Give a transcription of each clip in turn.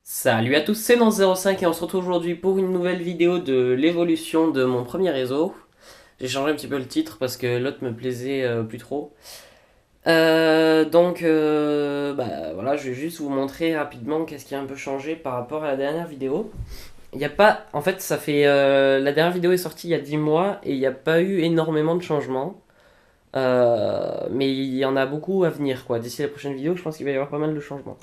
Salut à tous, c'est dans 05 et on se retrouve aujourd'hui pour une nouvelle vidéo de l'évolution de mon premier réseau. J'ai changé un petit peu le titre parce que l'autre me plaisait plus trop. Bah voilà, je vais juste vous montrer rapidement qu'est-ce qui a un peu changé par rapport à la dernière vidéo. Il y a pas, en fait, ça fait la dernière vidéo est sortie il y a 10 mois et il n'y a pas eu énormément de changements. Mais il y en a beaucoup à venir quoi. D'ici la prochaine vidéo, je pense qu'il va y avoir pas mal de changements.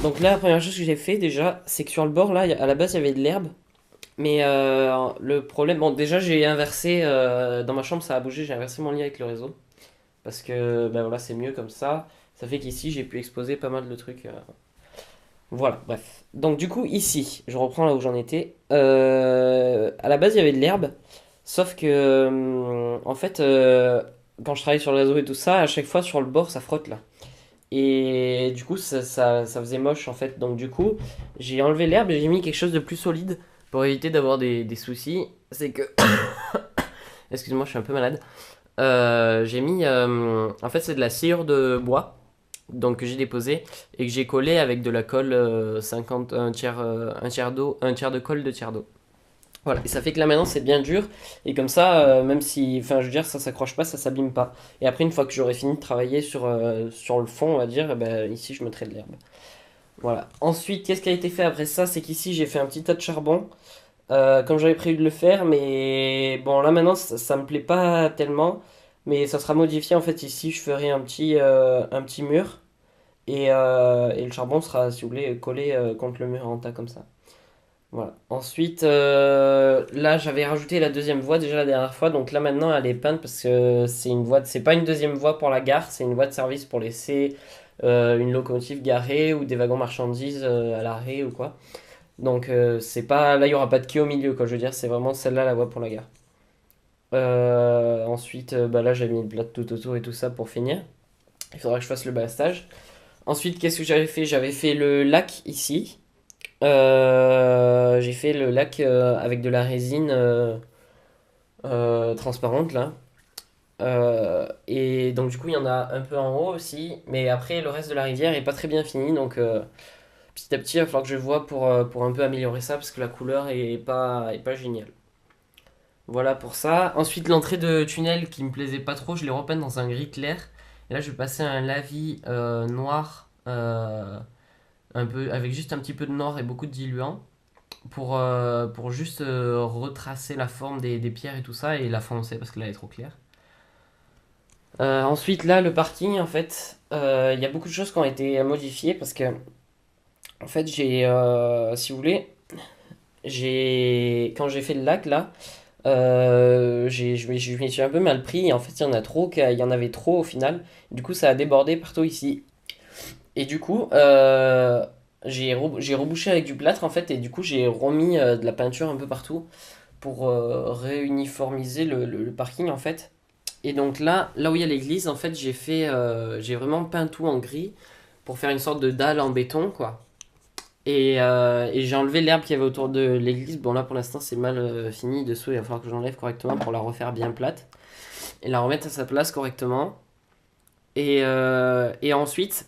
Donc là, la première chose que j'ai fait déjà, c'est que sur le bord, là, à la base, il y avait de l'herbe. Mais le problème, bon, déjà, j'ai inversé, dans ma chambre, ça a bougé, j'ai inversé mon lit avec le réseau. Parce que, ben voilà, c'est mieux comme ça. Ça fait qu'ici, j'ai pu exposer pas mal de trucs. Voilà, bref. Donc du coup, ici, je reprends là où j'en étais. À la base, il y avait de l'herbe. Sauf que, en fait, quand je travaille sur le réseau et tout ça, à chaque fois, sur le bord, ça frotte là. Et du coup, ça faisait moche en fait. Donc, du coup, j'ai enlevé l'herbe et j'ai mis quelque chose de plus solide pour éviter d'avoir des soucis. C'est que. Excuse-moi, je suis un peu malade. J'ai mis. En fait, c'est de la sciure de bois. Donc, que j'ai déposé et que j'ai collé avec de la colle 50, un tiers de colle, deux tiers d'eau. Voilà, et ça fait que là maintenant c'est bien dur, et comme ça, même si, enfin je veux dire, ça s'accroche pas, ça s'abîme pas. Et après, une fois que j'aurai fini de travailler sur le fond, on va dire, eh ben, ici je mettrai de l'herbe. Voilà. Ensuite, qu'est-ce qui a été fait après ça? C'est qu'ici j'ai fait un petit tas de charbon, comme j'avais prévu de le faire, mais bon là maintenant ça me plaît pas tellement, mais ça sera modifié en fait. Ici je ferai un petit mur, et le charbon sera, si vous voulez, collé contre le mur en tas comme ça. Voilà. Ensuite, là, j'avais rajouté la deuxième voie déjà la dernière fois. Donc là, maintenant, elle est peinte parce que c'est une voie. C'est pas une deuxième voie pour la gare, c'est une voie de service pour laisser une locomotive garée ou des wagons marchandises à l'arrêt ou quoi. Donc c'est pas. Là, il y aura pas de quai au milieu, quoi. Je veux dire, c'est vraiment celle-là la voie pour la gare. Ensuite, bah là, j'ai mis le plat tout autour et tout ça pour finir. Il faudra que je fasse le ballastage. Ensuite, qu'est-ce que j'avais fait? J'avais fait le lac ici. J'ai fait le lac avec de la résine transparente là. Et donc du coup il y en a un peu en haut aussi. Mais après le reste de la rivière est pas très bien fini. Donc petit à petit il va falloir que je vois pour un peu améliorer ça. Parce que la couleur est pas géniale. Voilà pour ça. Ensuite l'entrée de tunnel qui me plaisait pas trop. Je l'ai repeinte dans un gris clair. Et là je vais passer un lavis noir. Un peu, avec juste un petit peu de noir et beaucoup de diluant. Pour juste retracer la forme des pierres et tout ça et la foncer parce que là elle est trop claire. Ensuite là le parking en fait il y a beaucoup de choses qui ont été modifiées parce que en fait j'ai si vous voulez j'ai quand j'ai fait le lac là je m'y suis un peu mal pris et en fait il y en a trop il y en avait trop au final, du coup ça a débordé partout ici. Et du coup, j'ai rebouché avec du plâtre en fait, et du coup j'ai remis de la peinture un peu partout pour réuniformiser le parking en fait. Et donc là où il y a l'église, en fait, j'ai vraiment peint tout en gris pour faire une sorte de dalle en béton quoi. Et j'ai enlevé l'herbe qu'il y avait autour de l'église. Bon là pour l'instant c'est mal fini dessous, il va falloir que j'enlève correctement pour la refaire bien plate et la remettre à sa place correctement. Et ensuite,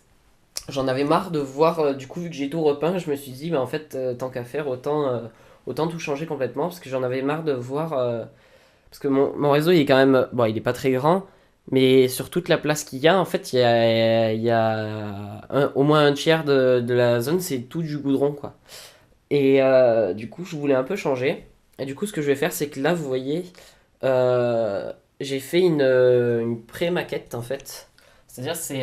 j'en avais marre de voir, du coup, vu que j'ai tout repeint, je me suis dit, bah, en fait, tant qu'à faire, autant tout changer complètement, parce que j'en avais marre de voir. Parce que mon réseau, il est quand même. Bon, il est pas très grand, mais sur toute la place qu'il y a, en fait, il y a au moins un tiers de la zone, c'est tout du goudron, quoi. Et du coup, je voulais un peu changer. Et du coup, ce que je vais faire, c'est que là, vous voyez, j'ai fait une pré-maquette, en fait. C'est-à-dire, c'est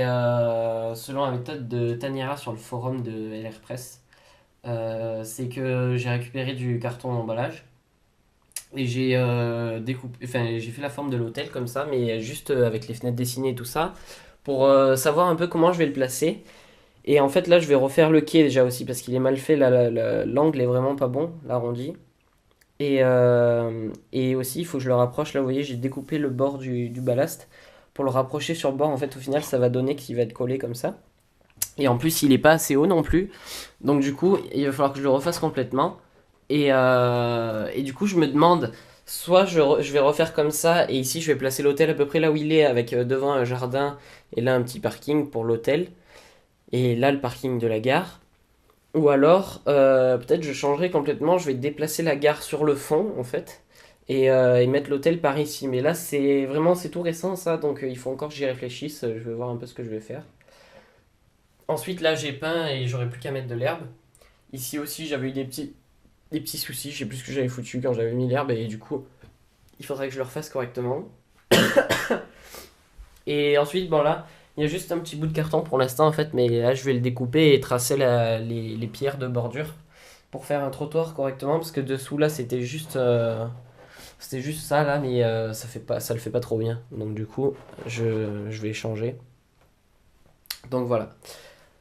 selon la méthode de Taniera sur le forum de LR Press. C'est que j'ai récupéré du carton d'emballage et j'ai découpé, enfin, j'ai fait la forme de l'hôtel comme ça, mais juste avec les fenêtres dessinées et tout ça, pour savoir un peu comment je vais le placer. Et en fait, là, je vais refaire le quai déjà aussi parce qu'il est mal fait. Là, l'angle est vraiment pas bon, l'arrondi. Et aussi, il faut que je le rapproche. Là, vous voyez, j'ai découpé le bord du ballast pour le rapprocher sur le bord. En fait, au final, ça va donner qu'il va être collé comme ça. Et en plus, il est pas assez haut non plus. Donc, du coup, il va falloir que je le refasse complètement. Et du coup, je me demande Soit je vais refaire comme ça, et ici je vais placer l'hôtel à peu près là où il est, avec devant un jardin, et là un petit parking pour l'hôtel, et là le parking de la gare. Ou alors, peut-être je changerai complètement, je vais déplacer la gare sur le fond, en fait, et mettre l'hôtel par ici. Mais là, c'est tout récent, ça, donc il faut encore que j'y réfléchisse, je vais voir un peu ce que je vais faire. Ensuite, là, j'ai peint et j'aurai plus qu'à mettre de l'herbe. Ici aussi, j'avais eu des petits soucis, je sais plus ce que j'avais foutu quand j'avais mis l'herbe, et du coup, il faudrait que je le refasse correctement. Et ensuite, bon là, il y a juste un petit bout de carton pour l'instant en fait, mais là je vais le découper et tracer les pierres de bordure pour faire un trottoir correctement, parce que dessous là c'était juste ça là, mais ça le fait pas trop bien. Donc du coup, je vais changer. Donc voilà.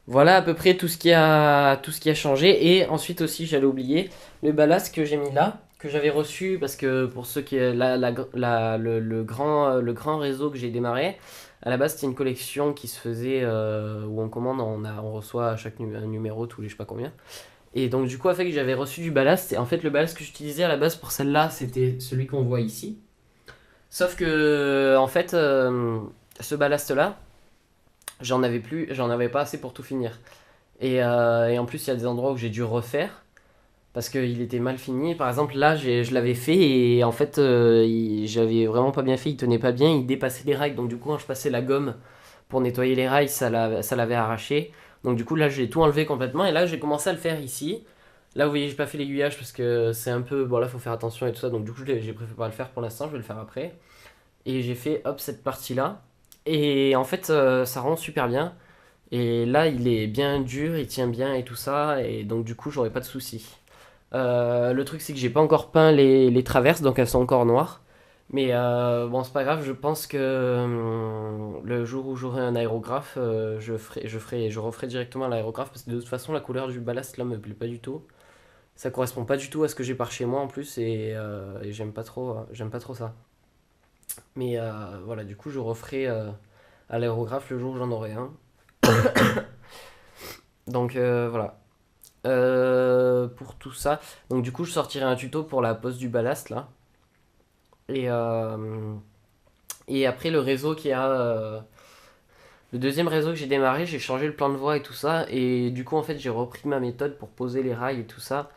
Voilà à peu près tout ce qui a changé. Et ensuite aussi, j'allais oublier le ballast que j'ai mis là, que j'avais reçu, parce que pour ceux qui le grand réseau que j'ai démarré, à la base c'était une collection qui se faisait où on commande, on reçoit à un numéro tous les je sais pas combien. Et donc du coup, fait que j'avais reçu du ballast. Et en fait, le ballast que j'utilisais à la base pour celle-là, c'était celui qu'on voit ici. Sauf que en fait, ce ballast là, j'en avais pas assez pour tout finir. Et en plus, il y a des endroits où j'ai dû refaire parce qu'il était mal fini. Par exemple, là, je l'avais fait et en fait, j'avais vraiment pas bien fait. Il tenait pas bien, il dépassait les rails. Donc, du coup, quand je passais la gomme pour nettoyer les rails, ça l'avait arraché. Donc, du coup, là, j'ai tout enlevé complètement. Et là, j'ai commencé à le faire ici. Là, vous voyez, j'ai pas fait l'aiguillage parce que c'est un peu. Bon, là, faut faire attention et tout ça. Donc, du coup, j'ai préféré pas le faire pour l'instant. Je vais le faire après. Et j'ai fait, hop, cette partie-là. Et en fait, ça rend super bien. Et là, il est bien dur, il tient bien et tout ça, et donc du coup, j'aurai pas de soucis. Le truc, c'est que j'ai pas encore peint les traverses, donc elles sont encore noires. Mais bon, c'est pas grave, je pense que le jour où j'aurai un aérographe, je referai directement l'aérographe, parce que de toute façon, la couleur du ballast là me plaît pas du tout. Ça correspond pas du tout à ce que j'ai par chez moi en plus, et j'aime pas trop ça. Mais voilà, du coup, je referai à l'aérographe le jour où j'en aurai un. Donc voilà. Pour tout ça. Donc du coup, je sortirai un tuto pour la pose du ballast là. Et, euh, et après le réseau qui a... le deuxième réseau que j'ai démarré, j'ai changé le plan de voie et tout ça. Et du coup, en fait, j'ai repris ma méthode pour poser les rails et tout ça.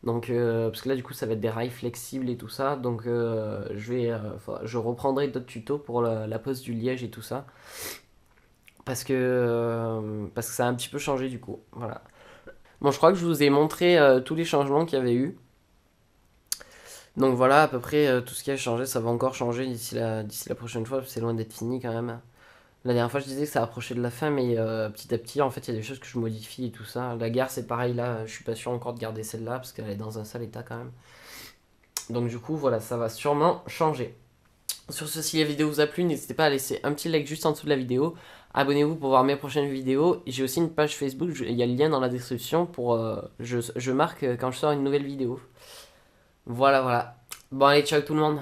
Donc, parce que là, du coup, ça va être des rails flexibles et tout ça. Donc, je reprendrai d'autres tutos pour la pose du liège et tout ça. Parce que ça a un petit peu changé du coup. Voilà. Bon, je crois que je vous ai montré tous les changements qu'il y avait eu. Donc voilà, à peu près tout ce qui a changé, ça va encore changer d'ici la prochaine fois, c'est loin d'être fini quand même. La dernière fois, je disais que ça approchait de la fin, mais petit à petit, en fait, il y a des choses que je modifie et tout ça. La gare, c'est pareil, là, je suis pas sûr encore de garder celle-là, parce qu'elle est dans un sale état quand même. Donc du coup, voilà, ça va sûrement changer. Sur ce, si la vidéo vous a plu, n'hésitez pas à laisser un petit like juste en dessous de la vidéo. Abonnez-vous pour voir mes prochaines vidéos. J'ai aussi une page Facebook, il y a le lien dans la description pour... je marque quand je sors une nouvelle vidéo. Voilà, voilà. Bon, allez, ciao tout le monde.